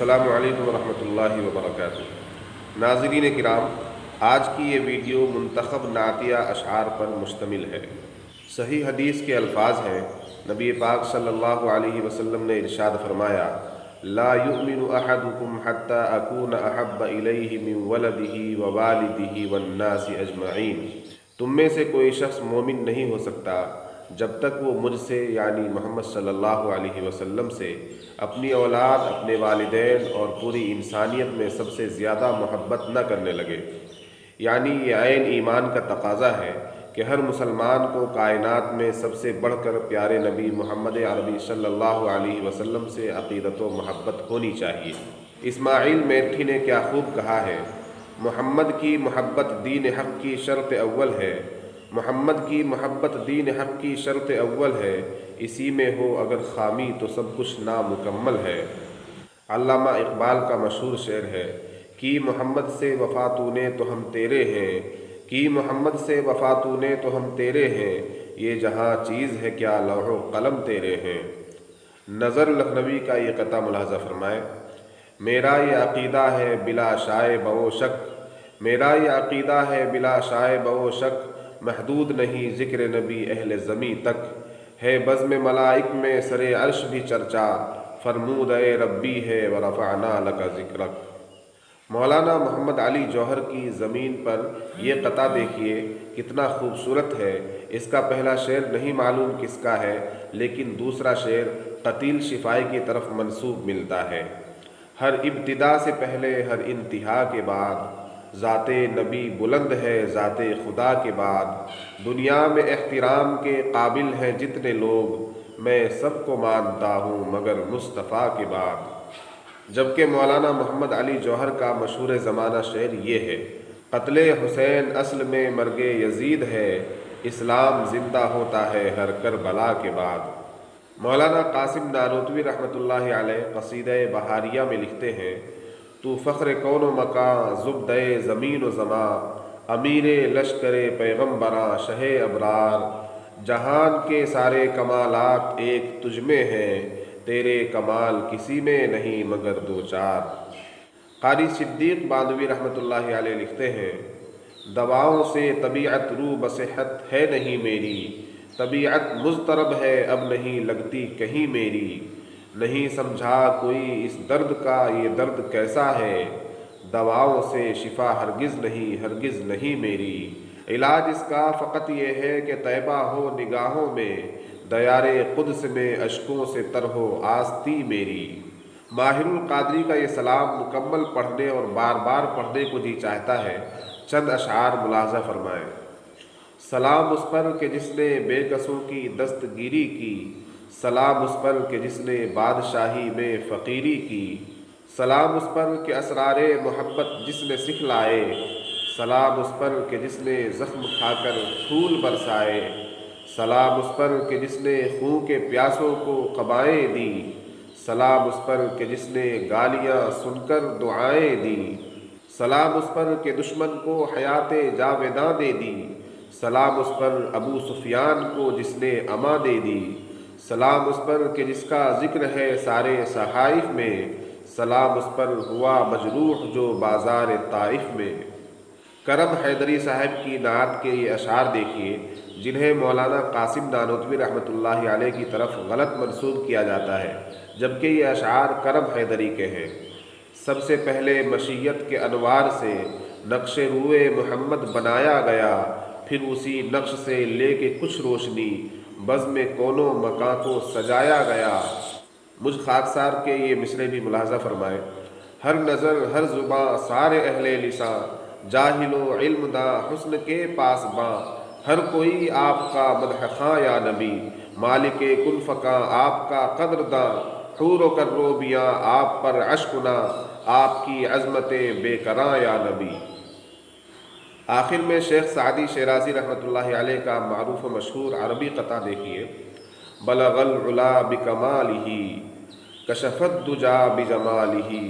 السلام علیکم ورحمۃ اللہ وبرکاتہ۔ ناظرین کرام، آج کی یہ ویڈیو منتخب نعتیہ اشعار پر مشتمل ہے۔ صحیح حدیث کے الفاظ ہیں، نبی پاک صلی اللہ علیہ وسلم نے ارشاد فرمایا، لا یؤمن احدکم حتی اکون احب الیہ من ولدہ ووالدہ والناس اجمعین۔ تم میں سے کوئی شخص مومن نہیں ہو سکتا جب تک وہ مجھ سے یعنی محمد صلی اللہ علیہ وسلم سے اپنی اولاد، اپنے والدین اور پوری انسانیت میں سب سے زیادہ محبت نہ کرنے لگے۔ یعنی یہ عین ایمان کا تقاضا ہے کہ ہر مسلمان کو کائنات میں سب سے بڑھ کر پیارے نبی محمد عربی صلی اللہ علیہ وسلم سے عقیدت و محبت ہونی چاہیے۔ اسماعیل میٹھی نے کیا خوب کہا ہے، محمد کی محبت دین حق کی شرط اول ہے، محمد کی محبت دین حق کی شرط اول ہے، اسی میں ہو اگر خامی تو سب کچھ نامکمل ہے۔ علامہ اقبال کا مشہور شعر ہے، کی محمد سے وفا تو نے تو ہم تیرے ہیں، کی محمد سے وفا تو نے تو ہم تیرے ہیں، یہ جہاں چیز ہے کیا لوح و قلم تیرے ہیں۔ نظر لکھنوی کا یہ قطعہ ملاحظہ فرمائے، میرا یہ عقیدہ ہے بلا شائے بو شک، میرا یہ عقیدہ ہے بلا شائے بو شک، محدود نہیں ذکر نبی اہل زمیں تک، ہے بزم ملائک میں سر عرش بھی چرچا، فرمود اے ربی ہے ورفعنا لک ذکرک۔ مولانا محمد علی جوہر کی زمین پر یہ قطعہ دیکھیے کتنا خوبصورت ہے۔ اس کا پہلا شعر نہیں معلوم کس کا ہے، لیکن دوسرا شعر قتیل شفائی کی طرف منسوب ملتا ہے، ہر ابتدا سے پہلے ہر انتہا کے بعد، ذات نبی بلند ہے ذات خدا کے بعد، دنیا میں احترام کے قابل ہیں جتنے لوگ، میں سب کو مانتا ہوں مگر مصطفیٰ کے بعد۔ جبکہ مولانا محمد علی جوہر کا مشہور زمانہ شعر یہ ہے، قتل حسین اصل میں مرگ یزید ہے، اسلام زندہ ہوتا ہے ہر کربلا کے بعد۔ مولانا قاسم نانوتوی رحمۃ اللہ علیہ قصیدہ بہاریہ میں لکھتے ہیں، تو فخر کون و مکاں زبدہ زمین و زماں، امیر لشکر پیغمبراں شہ ابرار، جہان کے سارے کمالات ایک تجھ میں ہیں، تیرے کمال کسی میں نہیں مگر دو چار۔ قاری صدیق باندھوی رحمۃ اللہ علیہ لکھتے ہیں، دواؤں سے طبیعت رو بصحت ہے نہیں میری، طبیعت مضطرب ہے اب نہیں لگتی کہیں میری، نہیں سمجھا کوئی اس درد کا یہ درد کیسا ہے، دواؤں سے شفا ہرگز نہیں میری، علاج اس کا فقط یہ ہے کہ طیبہ ہو نگاہوں میں، دیار قدس میں اشکوں سے تر ہو آستی میری۔ ماہر القادری کا یہ سلام مکمل پڑھنے اور بار بار پڑھنے کو جی چاہتا ہے، چند اشعار ملاحظہ فرمائیں۔ سلام اس پر کہ جس نے بے کسوں کی دستگیری کی، سلام اس پر کہ جس نے بادشاہی میں فقیری کی، سلام اس پر کہ اسرار محبت جس نے سکھلائے، سلام اس پر کہ جس نے زخم کھا کر پھول برسائے، سلام اس پر کہ جس نے خون کے پیاسوں کو قبائیں دی، سلام اس پر کہ جس نے گالیاں سن کر دعائیں دی، سلام اس پر کہ دشمن کو حیات جاویداں دے دی، سلام اس پر ابو سفیان کو جس نے اما دے دی، سلام اس پر کہ جس کا ذکر ہے سارے صحائف میں، سلام اس پر ہوا مجروح جو بازار طائف میں۔ کرم حیدری صاحب کی نعت کے یہ اشعار دیکھیے جنہیں مولانا قاسم نانوتوی رحمۃ اللہ علیہ کی طرف غلط منسوب کیا جاتا ہے، جبکہ یہ اشعار کرم حیدری کے ہیں۔ سب سے پہلے مشیت کے انوار سے نقش روئے محمد بنایا گیا، پھر اسی نقش سے لے کے کچھ روشنی بزم کونوں مکاں کو سجایا گیا۔ مجھ خاکسار کے یہ مصرے بھی ملاحظہ فرمائے، ہر نظر ہر زباں سارے اہل لساں، جاہل و علم داں حسن کے پاس باں، ہر کوئی آپ کا مدح خواں یا نبی، مالک کن فکاں آپ کا قدر داں، حور و کروبیاں آپ پر اشکنا، آپ کی عظمت بے کراں یا نبی۔ آخر میں شیخ سعدی شیرازی رحمۃ اللہ علیہ کا معروف و مشہور عربی قطعہ دیکھیے، بلغ العلا بکمالہ کشف الدجا بجمالہ،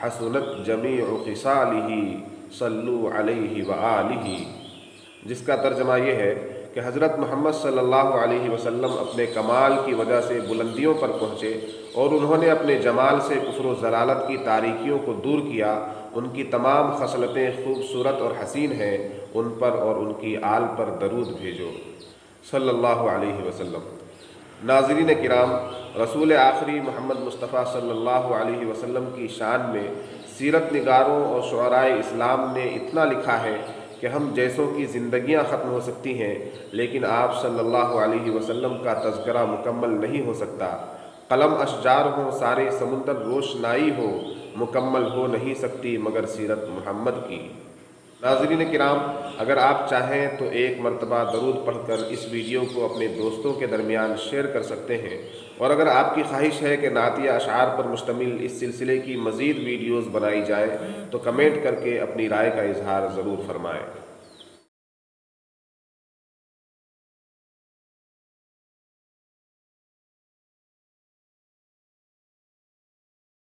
حسنت جمیع خصالہ صلوا علیہ وآلہ، جس کا ترجمہ یہ ہے کہ حضرت محمد صلی اللہ علیہ وسلم اپنے کمال کی وجہ سے بلندیوں پر پہنچے اور انہوں نے اپنے جمال سے کفر و ضلالت کی تاریکیوں کو دور کیا۔ ان کی تمام خصلتیں خوبصورت اور حسین ہیں، ان پر اور ان کی آل پر درود بھیجو صلی اللہ علیہ وسلم۔ ناظرین کرام، رسول آخری محمد مصطفیٰ صلی اللہ علیہ وسلم کی شان میں سیرت نگاروں اور شعراء اسلام نے اتنا لکھا ہے کہ ہم جیسوں کی زندگیاں ختم ہو سکتی ہیں، لیکن آپ صلی اللہ علیہ وسلم کا تذکرہ مکمل نہیں ہو سکتا۔ قلم اشجار ہوں، سارے سمندر روشنائی ہو، مکمل ہو نہیں سکتی مگر سیرت محمد کی۔ ناظرین کرام، اگر آپ چاہیں تو ایک مرتبہ درود پڑھ کر اس ویڈیو کو اپنے دوستوں کے درمیان شیئر کر سکتے ہیں، اور اگر آپ کی خواہش ہے کہ نعتیہ اشعار پر مشتمل اس سلسلے کی مزید ویڈیوز بنائی جائے تو کمنٹ کر کے اپنی رائے کا اظہار ضرور فرمائیں۔